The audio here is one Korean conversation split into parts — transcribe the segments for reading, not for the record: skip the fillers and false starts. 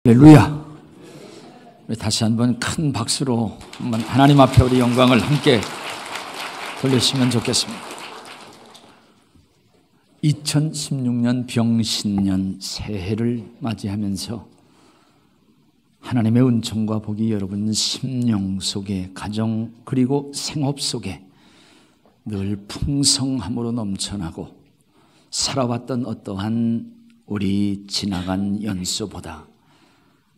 할렐루야. 다시 한번 큰 박수로 한번 하나님 앞에 우리 영광을 함께 돌리시면 좋겠습니다. 2016년 병신년 새해를 맞이하면서 하나님의 은총과 복이 여러분 심령 속에, 가정 그리고 생업 속에 늘 풍성함으로 넘쳐나고 살아왔던 어떠한 우리 지나간 연수보다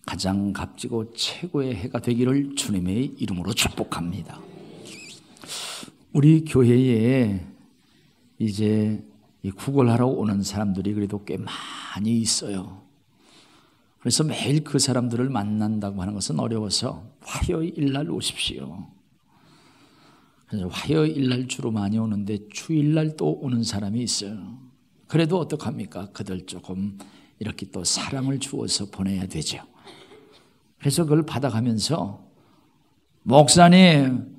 가장 값지고 최고의 해가 되기를 주님의 이름으로 축복합니다. 우리 교회에 이제 구걸하러 오는 사람들이 그래도 꽤 많이 있어요. 그래서 매일 그 사람들을 만난다고 하는 것은 어려워서 화요일 날 오십시오. 그래서 화요일 날 주로 많이 오는데 주일 날 또 오는 사람이 있어요. 그래도 어떡합니까? 그들 조금 이렇게 또 사랑을 주어서 보내야 되죠. 그래서 그걸 받아가면서 목사님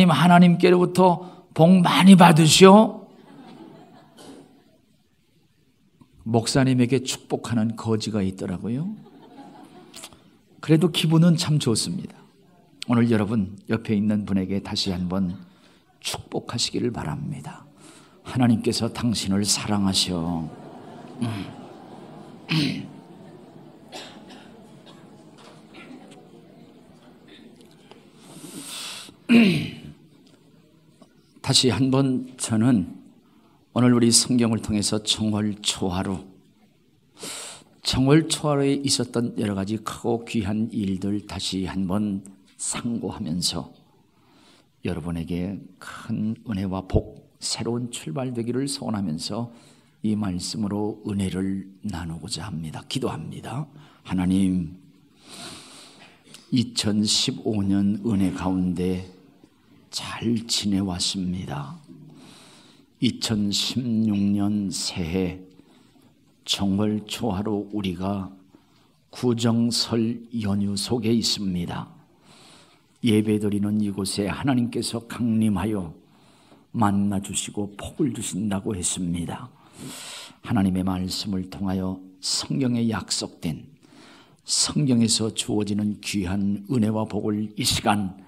하나님께로부터 복 많이 받으시오. 목사님에게 축복하는 거지가 있더라고요. 그래도 기분은 참 좋습니다. 오늘 여러분 옆에 있는 분에게 다시 한번 축복하시기를 바랍니다. 하나님께서 당신을 사랑하셔. 다시 한번 저는 오늘 우리 성경을 통해서 정월초하루에 있었던 여러 가지 크고 귀한 일들 다시 한번 상고하면서 여러분에게 큰 은혜와 복, 새로운 출발 되기를 소원하면서 이 말씀으로 은혜를 나누고자 합니다. 기도합니다. 하나님, 2015년 은혜 가운데 잘 지내왔습니다. 2016년 새해 정월 초하루 우리가 구정설 연휴 속에 있습니다. 예배드리는 이곳에 하나님께서 강림하여 만나주시고 복을 주신다고 했습니다. 하나님의 말씀을 통하여 성경에 약속된, 성경에서 주어지는 귀한 은혜와 복을 이 시간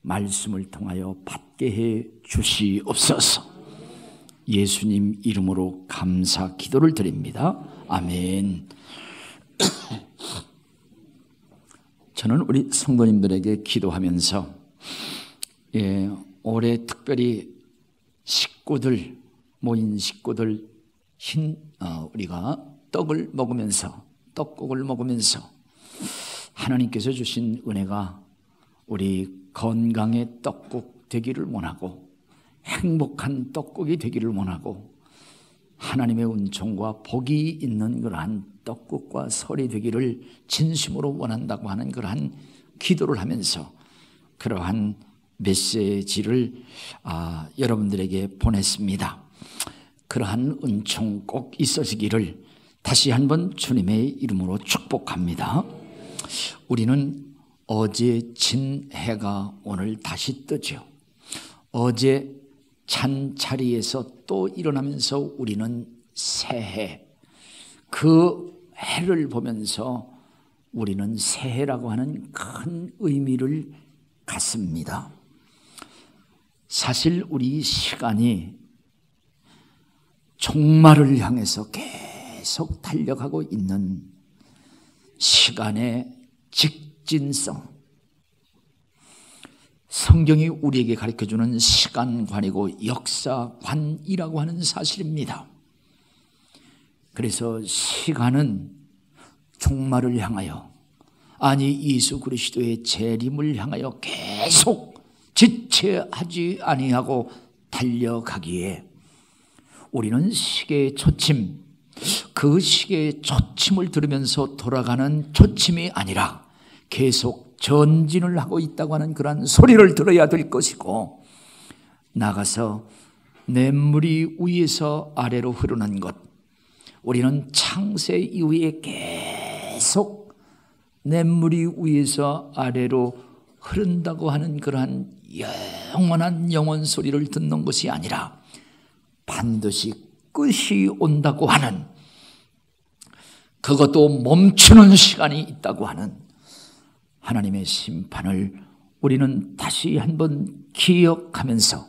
말씀을 통하여 받게 해 주시옵소서. 예수님 이름으로 감사 기도를 드립니다. 아멘. 저는 우리 성도님들에게 기도하면서 올해 특별히 모인 식구들 우리가 떡국을 먹으면서 하나님께서 주신 은혜가 우리 건강의 떡국 되기를 원하고 행복한 떡국이 되기를 원하고 하나님의 은총과 복이 있는 그러한 떡국과 설이 되기를 진심으로 원한다고 하는 그러한 기도를 하면서 그러한 메시지를 여러분들에게 보냈습니다. 그러한 은총 꼭 있어지기를 다시 한번 주님의 이름으로 축복합니다. 우리는 어제 진 해가 오늘 다시 뜨죠. 어제 잔 자리에서 또 일어나면서 우리는 새해, 그 해를 보면서 우리는 새해라고 하는 큰 의미를 갖습니다. 사실 우리 시간이 종말을 향해서 계속 달려가고 있는 시간의 직진성, 성경이 우리에게 가르쳐주는 시간관이고 역사관이라고 하는 사실입니다. 그래서 시간은 종말을 향하여, 아니 예수 그리스도의 재림을 향하여 계속 지체하지 아니하고 달려가기에 우리는 시계의 초침, 그 시계의 초침을 들으면서 돌아가는 초침이 아니라 계속 전진을 하고 있다고 하는 그러한 소리를 들어야 될 것이고, 나가서 냇물이 위에서 아래로 흐르는 것, 우리는 창세 이후에 계속 냇물이 위에서 아래로 흐른다고 하는 그러한 영원한 영원 소리를 듣는 것이 아니라 반드시 끝이 온다고 하는 그것도 멈추는 시간이 있다고 하는 하나님의 심판을 우리는 다시 한번 기억하면서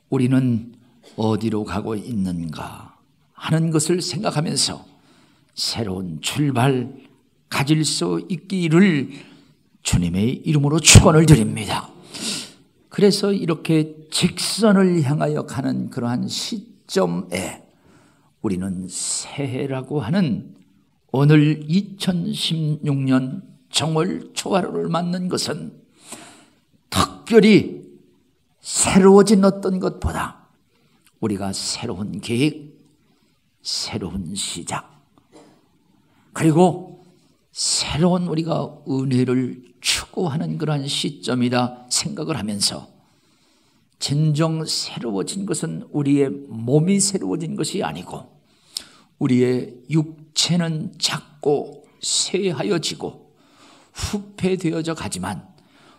우리는 어디로 가고 있는가 하는 것을 생각하면서 새로운 출발 가질 수 있기를 주님의 이름으로 축원을 드립니다. 그래서 이렇게 직선을 향하여 가는 그러한 시점에 우리는 새해라고 하는 오늘 2016년 정월 초하루를 맞는 것은 특별히 새로워진 어떤 것보다 우리가 새로운 계획, 새로운 시작, 그리고 새로운 우리가 은혜를 추구하는 그러한 시점이라 생각을 하면서 진정 새로워진 것은 우리의 몸이 새로워진 것이 아니고 우리의 육체는 작고 쇠하여지고 후패되어져 가지만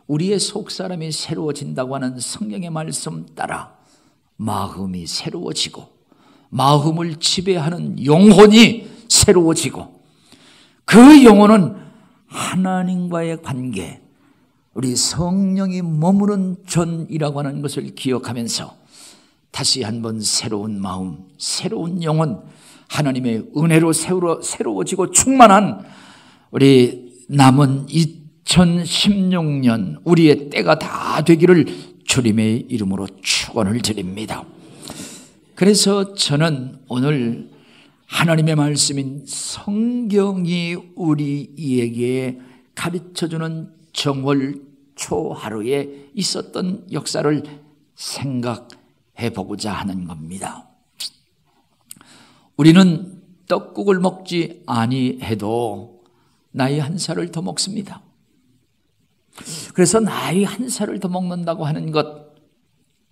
우리의 속사람이 새로워진다고 하는 성경의 말씀 따라 마음이 새로워지고 마음을 지배하는 영혼이 새로워지고 그 영혼은 하나님과의 관계, 우리 성령이 머무는 존이라고 하는 것을 기억하면서 다시 한번 새로운 마음, 새로운 영혼, 하나님의 은혜로 새로워지고 충만한 우리 남은 2016년 우리의 때가 다 되기를 주님의 이름으로 축원을 드립니다. 그래서 저는 오늘 하나님의 말씀인 성경이 우리에게 가르쳐주는 정월 초하루에 있었던 역사를 생각해 보고자 하는 겁니다. 우리는 떡국을 먹지 아니해도 나이 한 살을 더 먹습니다. 그래서 나이 한 살을 더 먹는다고 하는 것,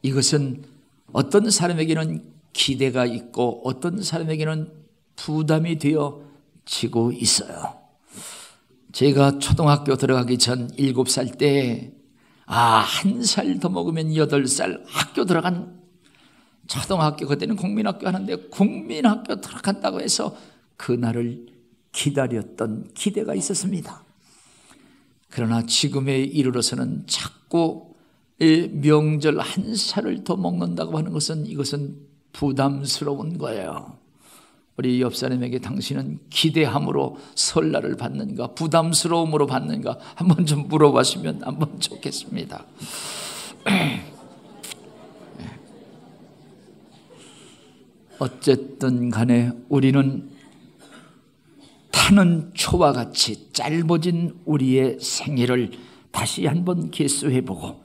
이것은 어떤 사람에게는 기대가 있고 어떤 사람에게는 부담이 되어지고 있어요. 제가 초등학교 들어가기 전 7살 때 한 살 더 먹으면 8살 학교 들어간, 초등학교 그때는 국민학교 하는데 국민학교 들어간다고 해서 그날을 기다렸던 기대가 있었습니다. 그러나 지금에 이르러서는 자꾸 명절 한 살을 더 먹는다고 하는 것은 이것은 부담스러운 거예요. 우리 옆 사람에게 당신은 기대함으로 설날을 받는가 부담스러움으로 받는가 한번 좀 물어보시면 한번 좋겠습니다. 어쨌든 간에 우리는 타는 초와 같이 짧아진 우리의 생애를 다시 한번 계수해보고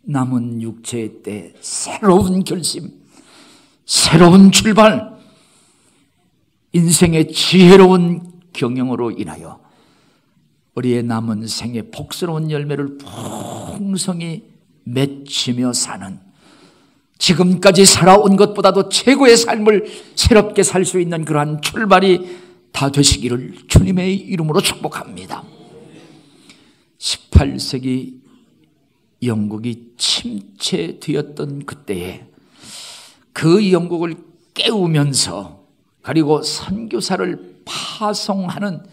남은 육체의 때 새로운 결심, 새로운 출발, 인생의 지혜로운 경영으로 인하여 우리의 남은 생에 복스러운 열매를 풍성히 맺히며 사는, 지금까지 살아온 것보다도 최고의 삶을 새롭게 살 수 있는 그러한 출발이 다 되시기를 주님의 이름으로 축복합니다. 18세기 영국이 침체되었던 그때에 그 영국을 깨우면서 그리고 선교사를 파송하는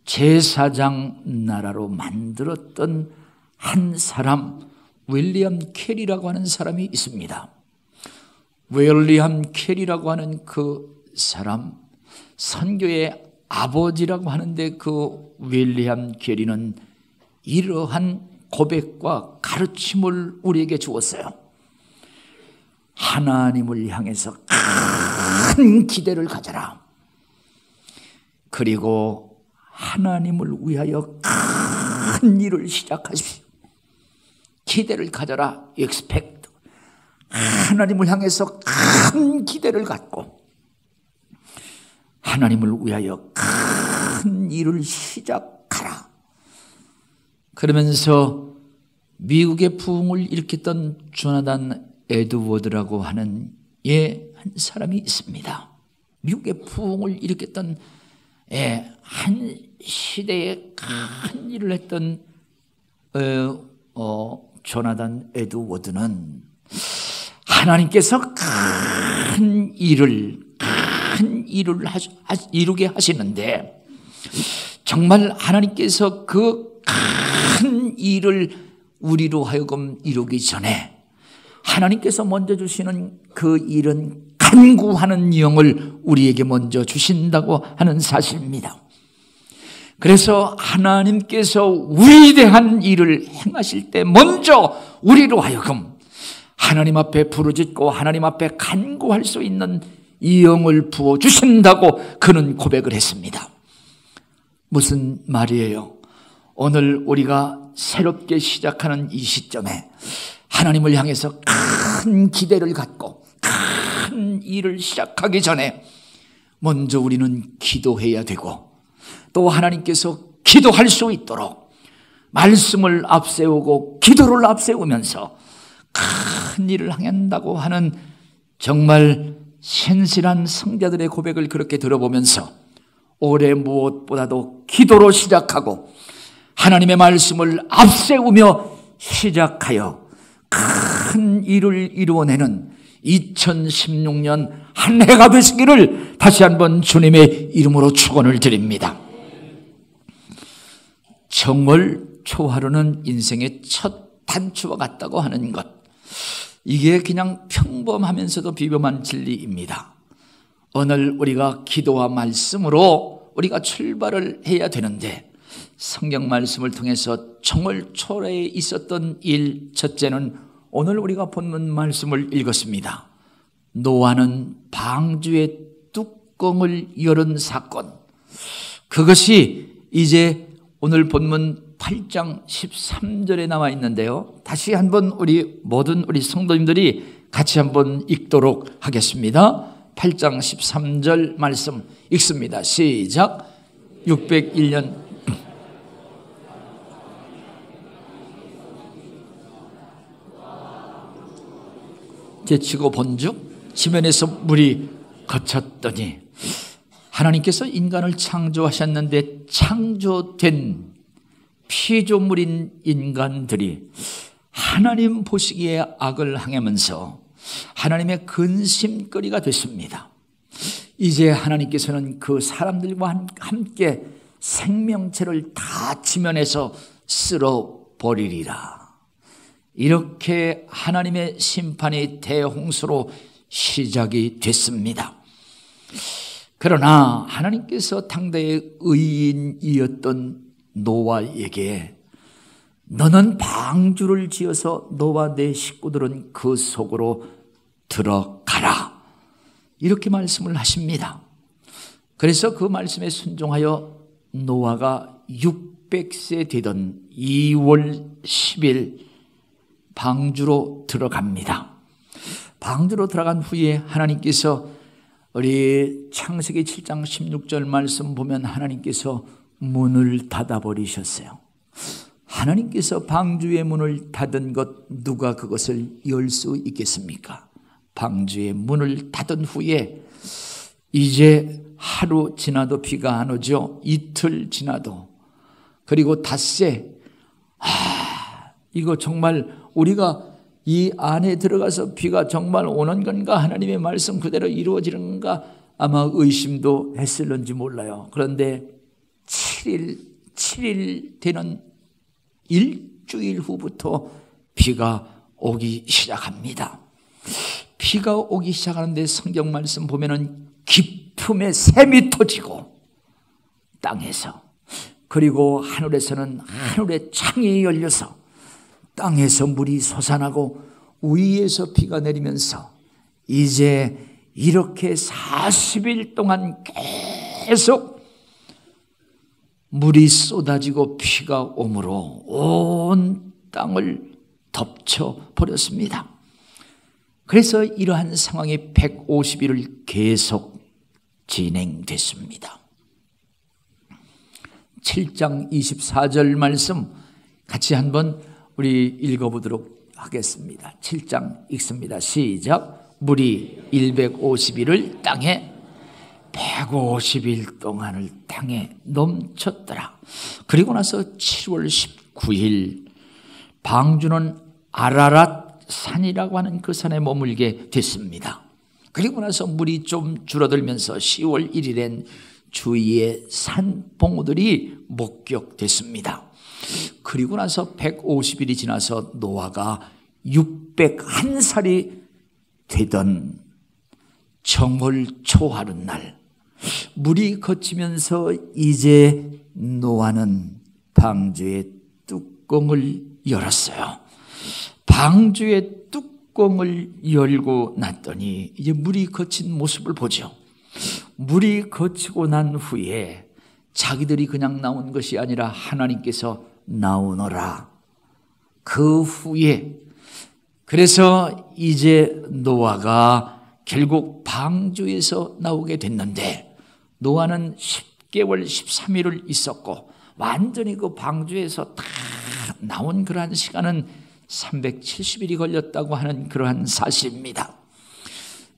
제사장 나라로 만들었던 한 사람, 윌리엄 캐리라고 하는 사람이 있습니다. 윌리엄 캐리라고 하는 그 사람, 선교의 아버지라고 하는데 그 윌리엄 캐리는 이러한 고백과 가르침을 우리에게 주었어요. 하나님을 향해서 큰 기대를 가져라. 그리고 하나님을 위하여 큰 일을 시작하십시오. 기대를 가져라. expect. 하나님을 향해서 큰 기대를 갖고 하나님을 위하여 큰 일을 시작하라. 그러면서 미국의 부흥을 일으켰던 조나단 에드워드라고 하는 한 사람이 있습니다. 미국의 부흥을 일으켰던 한 시대에 큰 일을 했던 조나단 에드워드는 하나님께서 큰 일을, 큰 일을 이루게 하시는데, 정말 하나님께서 그 큰 일을 우리로 하여금 이루기 전에 하나님께서 먼저 주시는 그 일은 간구하는 영을 우리에게 먼저 주신다고 하는 사실입니다. 그래서 하나님께서 위대한 일을 행하실 때 먼저 우리로 하여금 하나님 앞에 부르짖고 하나님 앞에 간구할 수 있는 이 영을 부어주신다고 그는 고백을 했습니다. 무슨 말이에요? 오늘 우리가 새롭게 시작하는 이 시점에 하나님을 향해서 큰 기대를 갖고 큰 일을 시작하기 전에 먼저 우리는 기도해야 되고, 또 하나님께서 기도할 수 있도록 말씀을 앞세우고 기도를 앞세우면서 큰 일을 행한다고 하는 정말 신실한 성자들의 고백을 그렇게 들어보면서 올해 무엇보다도 기도로 시작하고 하나님의 말씀을 앞세우며 시작하여 큰 일을 이루어내는 2016년 한 해가 되시기를 다시 한번 주님의 이름으로 축원을 드립니다. 정월 초하루는 인생의 첫 단추와 같다고 하는 것, 이게 그냥 평범하면서도 비범한 진리입니다. 오늘 우리가 기도와 말씀으로 우리가 출발을 해야 되는데, 성경 말씀을 통해서 정월 초에 있었던 일, 첫째는 오늘 우리가 본문 말씀을 읽었습니다. 노아는 방주의 뚜껑을 열은 사건, 그것이 이제 오늘 본문 8장 13절에 나와 있는데요, 다시 한번 모든 우리 성도님들이 같이 한번 읽도록 하겠습니다. 8장 13절 말씀 읽습니다. 시작. 601년 제치고 본즉 지면에서 물이 거쳤더니, 하나님께서 인간을 창조하셨는데 창조된 피조물인 인간들이 하나님 보시기에 악을 행하면서 하나님의 근심거리가 됐습니다. 이제 하나님께서는 그 사람들과 함께 생명체를 다 지면에서 쓸어버리리라. 이렇게 하나님의 심판이 대홍수로 시작이 됐습니다. 그러나 하나님께서 당대의 의인이었던 노아에게 너는 방주를 지어서 너와 내 식구들은 그 속으로 들어가라, 이렇게 말씀을 하십니다. 그래서 그 말씀에 순종하여 노아가 600세 되던 2월 10일 방주로 들어갑니다. 방주로 들어간 후에 하나님께서 우리 창세기 7장 16절 말씀 보면 하나님께서 문을 닫아버리셨어요. 하나님께서 방주의 문을 닫은 것, 누가 그것을 열 수 있겠습니까? 방주의 문을 닫은 후에 이제 하루 지나도 비가 안 오죠. 이틀 지나도, 그리고 닷새, 이거 정말 우리가 이 안에 들어가서 비가 정말 오는 건가, 하나님의 말씀 그대로 이루어지는 건가, 아마 의심도 했을런지 몰라요. 그런데 7일 되는 일주일 후부터 비가 오기 시작합니다. 비가 오기 시작하는데 성경 말씀 보면은 깊음에 샘이 터지고 땅에서, 그리고 하늘에서는 하늘의 창이 열려서 땅에서 물이 솟아나고 위에서 비가 내리면서 이제 이렇게 40일 동안 계속 물이 쏟아지고 비가 오므로 온 땅을 덮쳐버렸습니다. 그래서 이러한 상황이 150일을 계속 진행됐습니다. 7장 24절 말씀 같이 한번 우리 읽어보도록 하겠습니다. 7장 읽습니다. 시작. 물이 150일을 땅에 150일 동안을 땅에 넘쳤더라. 그리고 나서 7월 19일 방주는 아라랏 산이라고 하는 그 산에 머물게 됐습니다. 그리고 나서 물이 좀 줄어들면서 10월 1일엔 주위에 산봉우들이 목격됐습니다. 그리고 나서 150일이 지나서 노아가 601살이 되던 정월 초하룻날, 물이 거치면서 이제 노아는 방주의 뚜껑을 열었어요. 방주의 뚜껑을 열고 났더니 이제 물이 거친 모습을 보죠. 물이 거치고 난 후에 자기들이 그냥 나온 것이 아니라 하나님께서 나오너라. 그 후에 그래서 이제 노아가 결국 방주에서 나오게 됐는데, 노아는 10개월 13일을 있었고 완전히 그 방주에서 다 나온 그러한 시간은 370일이 걸렸다고 하는 그러한 사실입니다.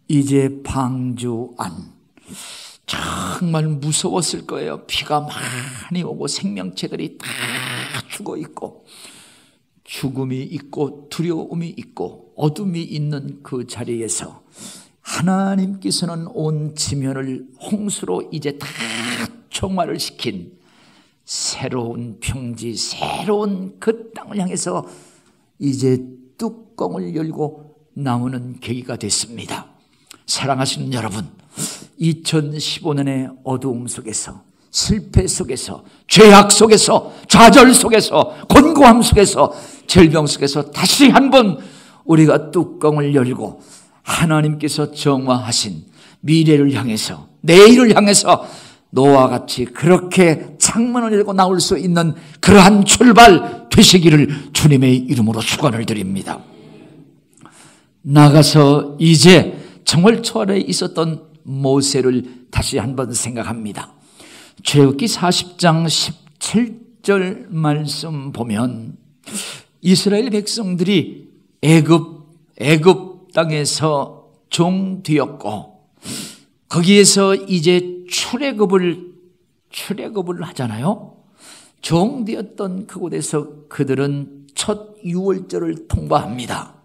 이제 방주 안, 정말 무서웠을 거예요. 비가 많이 오고 생명체들이 다 죽어 있고 죽음이 있고 두려움이 있고 어둠이 있는 그 자리에서 하나님께서는 온 지면을 홍수로 이제 다 총괄을 시킨 새로운 평지, 새로운 그 땅을 향해서 이제 뚜껑을 열고 나오는 계기가 됐습니다. 사랑하시는 여러분, 2015년의 어두움 속에서, 실패 속에서, 죄악 속에서, 좌절 속에서, 곤고함 속에서, 질병 속에서 다시 한번 우리가 뚜껑을 열고 하나님께서 정화하신 미래를 향해서, 내일을 향해서 노아와 같이 그렇게 창문을 열고 나올 수 있는 그러한 출발 되시기를 주님의 이름으로 축원을 드립니다. 나가서 이제 정월 초하루에 있었던 모세를 다시 한번 생각합니다. 출애굽기 40장 17절 말씀 보면 이스라엘 백성들이 애굽 땅에서 종되었고 거기에서 이제 출애굽을 하잖아요. 종되었던 그곳에서 그들은 첫 유월절을 통과합니다.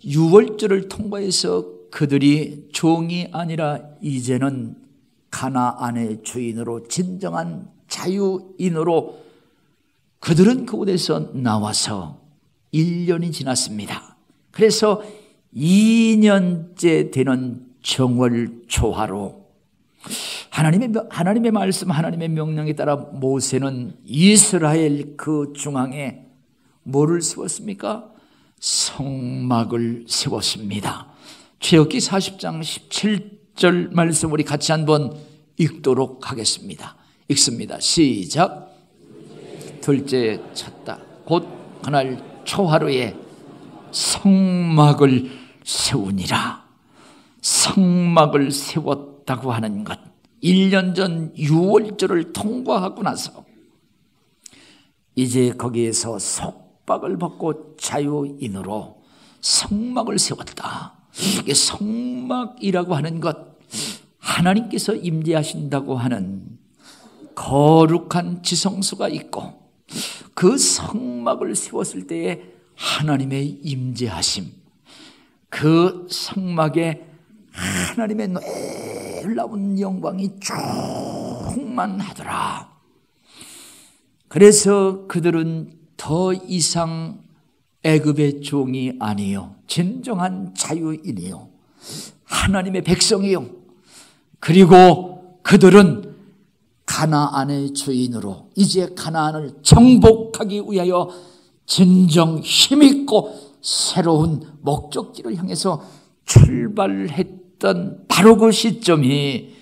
유월절을 통과해서 그들이 종이 아니라 이제는 가나안의 주인으로, 진정한 자유인으로 그들은 그곳에서 나와서 1년이 지났습니다. 그래서 2년째 되는 정월 초하루, 하나님의 말씀, 하나님의 명령에 따라 모세는 이스라엘 그 중앙에 뭐를 세웠습니까? 성막을 세웠습니다. 출애굽기 40장 17절 말씀 우리 같이 한번 읽도록 하겠습니다. 읽습니다. 시작. 둘째 쳤다. 곧 그날 초하루에 성막을 세우니라. 성막을 세웠다고 하는 것, 1년 전 6월절을 통과하고 나서 이제 거기에서 속박을 받고 자유인으로 성막을 세웠다. 이게 성막이라고 하는 것, 하나님께서 임재하신다고 하는 거룩한 지성소가 있고 그 성막을 세웠을 때에 하나님의 임재하심, 그 성막에 하나님의 놀라운 영광이 충만하더라. 그래서 그들은 더 이상 애굽의 종이 아니요, 진정한 자유인이요, 하나님의 백성이요, 그리고 그들은 가나안의 주인으로 이제 가나안을 정복하기 위하여 진정 힘있고 새로운 목적지를 향해서 출발했던 바로 그 시점이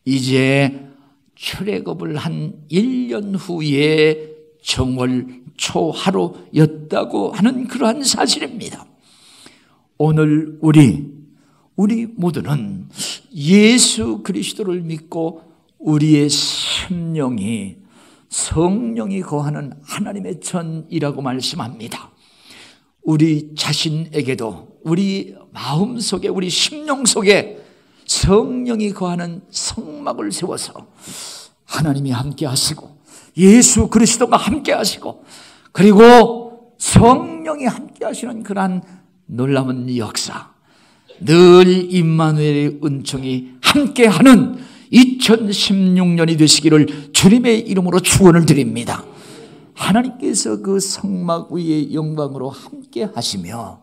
이제 출애굽을 한 1년 후에 정월 초하루였다고 하는 그러한 사실입니다. 오늘 우리 모두는 예수 그리스도를 믿고 우리의 심령이 성령이 거하는 하나님의 전이라고 말씀합니다. 우리 자신에게도 우리 마음속에, 우리 심령 속에 성령이 거하는 성막을 세워서 하나님이 함께 하시고 예수 그리스도가 함께 하시고 그리고 성령이 함께 하시는 그러한 놀라운 역사, 늘 임마누엘의 은총이 함께하는 2016년이 되시기를 주님의 이름으로 축원을 드립니다. 하나님께서 그 성막 위의 영광으로 함께 하시며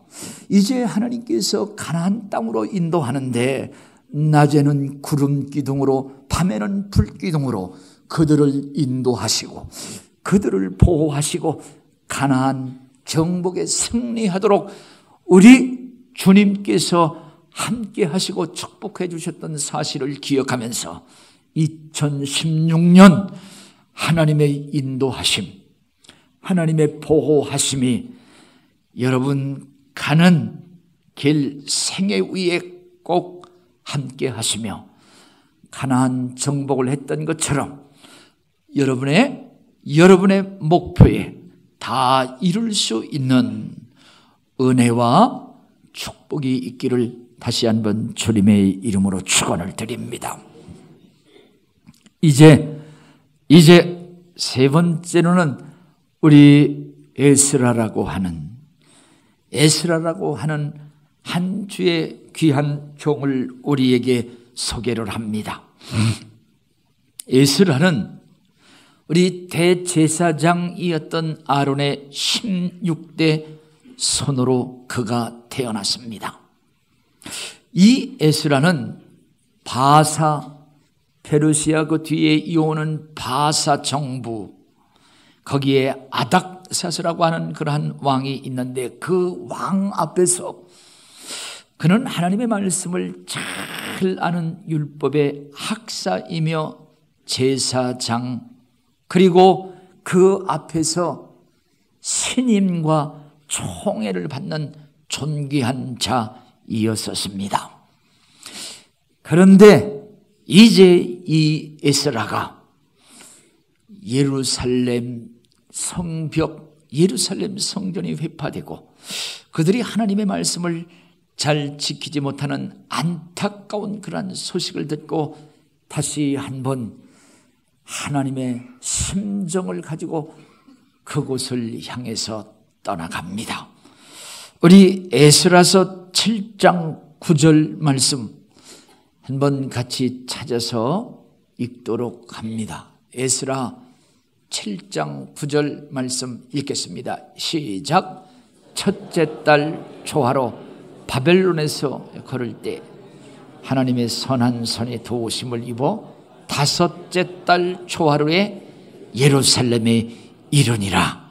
이제 하나님께서 가나안 땅으로 인도하는데 낮에는 구름 기둥으로 밤에는 불 기둥으로 그들을 인도하시고 그들을 보호하시고 가나안 정복에 승리하도록 우리 주님께서 함께 하시고 축복해 주셨던 사실을 기억하면서 2016년 하나님의 인도하심, 하나님의 보호하심이 여러분 가는 길 생애 위에 꼭 함께 하시며 가나안 정복을 했던 것처럼 여러분의 목표에 다 이룰 수 있는 은혜와 축복이 있기를 다시 한번 주님의 이름으로 축원을 드립니다. 이제 세 번째로는 우리 에스라라고 하는 한 주의 귀한 종을 우리에게 소개를 합니다. 에스라는 우리 대제사장이었던 아론의 16대 손으로 그가 태어났습니다. 이 에스라는 바사, 페르시아 그 뒤에 이어오는 바사 정부, 거기에 아닥사스라고 하는 그러한 왕이 있는데 그 왕 앞에서 그는 하나님의 말씀을 잘 아는 율법의 학사이며 제사장, 그리고 그 앞에서 신임과 총애를 받는 존귀한 자이었습니다. 그런데 이제 이 에스라가 예루살렘 성전이 회파되고 그들이 하나님의 말씀을 잘 지키지 못하는 안타까운 그러한 소식을 듣고 다시 한번 하나님의 심정을 가지고 그곳을 향해서 떠나갑니다. 우리 에스라서 7장 9절 말씀 한번 같이 찾아서 읽도록 합니다. 에스라 7장 9절 말씀 읽겠습니다. 시작. 첫째 달 초하로 바벨론에서 걸을 때 하나님의 선한 손에 도우심을 입어 다섯째 달 초하루에 예루살렘에 이르니라.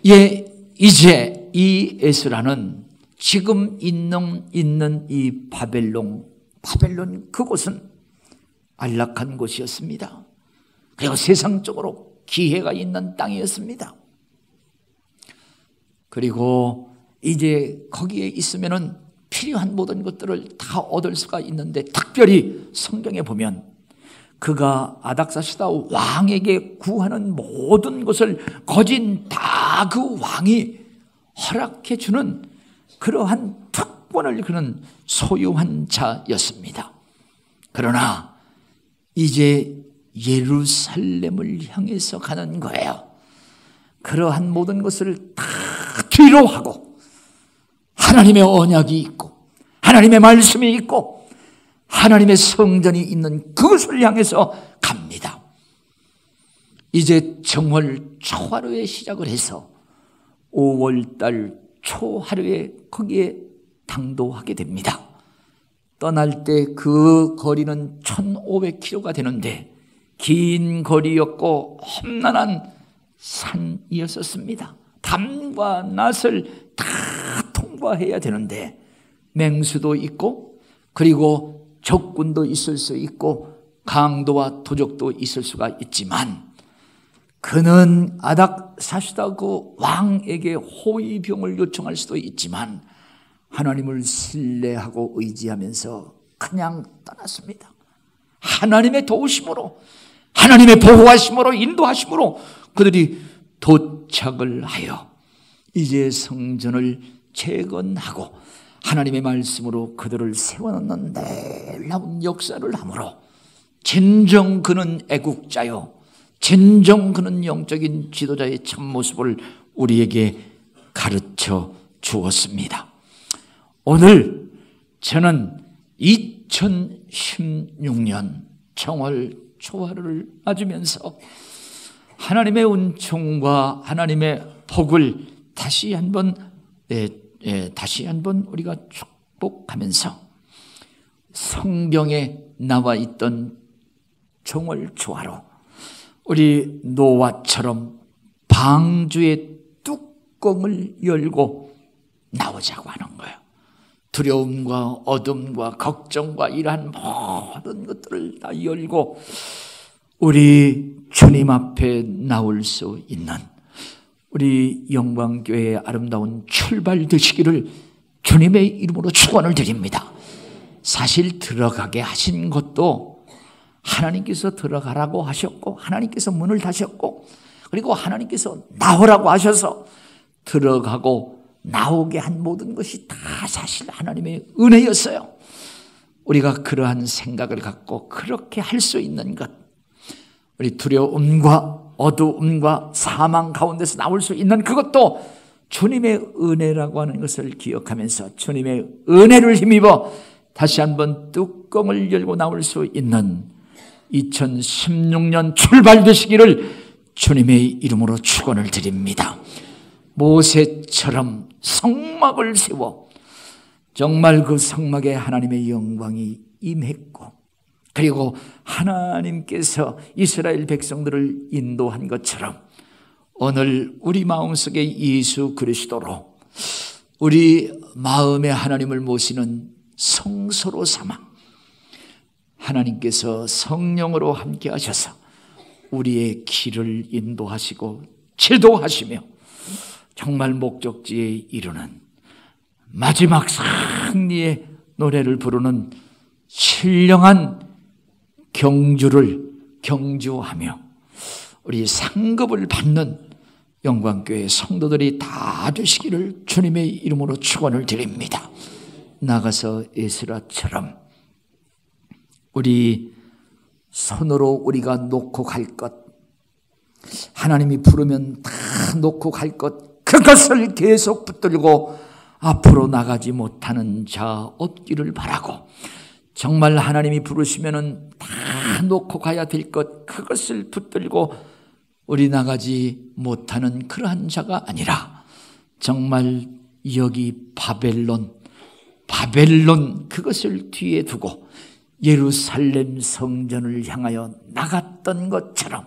예, 이제 이 에스라는 지금 있는 이 바벨론 그곳은 안락한 곳이었습니다. 그리고 세상적으로 기회가 있는 땅이었습니다. 그리고 이제 거기에 있으면은 필요한 모든 것들을 다 얻을 수가 있는데 특별히 성경에 보면 그가 아닥사스다 왕에게 구하는 모든 것을 거진 다 그 왕이 허락해 주는 그러한 특권을 그는 소유한 자였습니다. 그러나 이제 예루살렘을 향해서 가는 거예요. 그러한 모든 것을 다 뒤로 하고 하나님의 언약이 있고 하나님의 말씀이 있고 하나님의 성전이 있는 그것을 향해서 갑니다. 이제 정월 초하루에 시작을 해서 5월달 초하루에 거기에 당도하게 됩니다. 떠날 때 그 거리는 1500km가 되는데 긴 거리였고 험난한 산이었습니다. 밤과 낮을 다 통과해야 되는데 맹수도 있고 그리고 적군도 있을 수 있고 강도와 도적도 있을 수가 있지만 그는 아닥사스다 그 왕에게 호위병을 요청할 수도 있지만 하나님을 신뢰하고 의지하면서 그냥 떠났습니다. 하나님의 도우심으로 하나님의 보호하심으로 인도하심으로 그들이 도착을 하여 이제 성전을 재건하고 하나님의 말씀으로 그들을 세워놓는 놀라운 역사를 하므로 진정 그는 애국자요 진정 그는 영적인 지도자의 참모습을 우리에게 가르쳐 주었습니다. 오늘 저는 2016년 정월 초하루를 맞으면서 하나님의 은총과 하나님의 복을 다시 한번 우리가 축복하면서 성경에 나와 있던 정월 초하루, 우리 노아처럼 방주의 뚜껑을 열고 나오자고 하는 거예요. 두려움과 어둠과 걱정과 이러한 모든 것들을 다 열고 우리 주님 앞에 나올 수 있는 우리 영광교회의 아름다운 출발 되시기를 주님의 이름으로 축원을 드립니다. 사실 들어가게 하신 것도 하나님께서 들어가라고 하셨고, 하나님께서 문을 닫으셨고, 그리고 하나님께서 나오라고 하셔서 들어가고 나오게 한 모든 것이 다 사실 하나님의 은혜였어요. 우리가 그러한 생각을 갖고 그렇게 할 수 있는 것, 우리 두려움과 어두움과 사망 가운데서 나올 수 있는 그것도 주님의 은혜라고 하는 것을 기억하면서 주님의 은혜를 힘입어 다시 한번 뚜껑을 열고 나올 수 있는 2016년 출발되시기를 주님의 이름으로 축원을 드립니다. 모세처럼 성막을 세워 정말 그 성막에 하나님의 영광이 임했고, 그리고 하나님께서 이스라엘 백성들을 인도한 것처럼 오늘 우리 마음속에 예수 그리스도로 우리 마음에 하나님을 모시는 성소로 삼아 하나님께서 성령으로 함께 하셔서 우리의 길을 인도하시고 지도하시며 정말 목적지에 이르는 마지막 승리의 노래를 부르는 신령한 경주하며 우리 상급을 받는 영광교회 성도들이 다 되시기를 주님의 이름으로 축원을 드립니다. 나가서 에스라처럼 우리 손으로 우리가 놓고 갈 것, 하나님이 부르면 다 놓고 갈 것, 그것을 계속 붙들고 앞으로 나가지 못하는 자 없기를 바라고, 정말 하나님이 부르시면은 다 놓고 가야 될 것, 그것을 붙들고 우리 나가지 못하는 그러한 자가 아니라 정말 여기 바벨론 그것을 뒤에 두고 예루살렘 성전을 향하여 나갔던 것처럼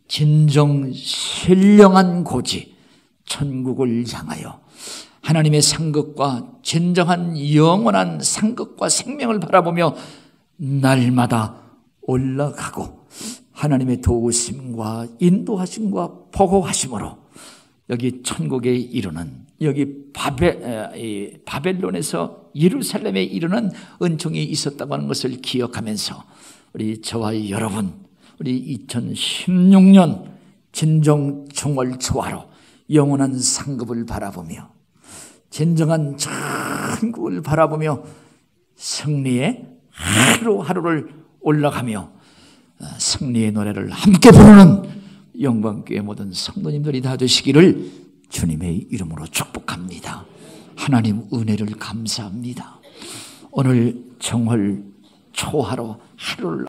진정 신령한 고지 천국을 향하여 하나님의 상급과 진정한 영원한 상급과 생명을 바라보며 날마다 올라가고 하나님의 도우심과 인도하심과 보호하심으로 여기 천국에 이르는, 여기 바벨론에서 예루살렘에 이르는 은총이 있었다고 하는 것을 기억하면서 우리 저와 여러분, 우리 2016년 진정 정월 초하루 영원한 상급을 바라보며 진정한 천국을 바라보며 승리의 하루하루를 올라가며 승리의 노래를 함께 부르는 영광교회 모든 성도님들이 다 되시기를 주님의 이름으로 축복합니다. 하나님 은혜를 감사합니다. 오늘 정월 초하루 하루를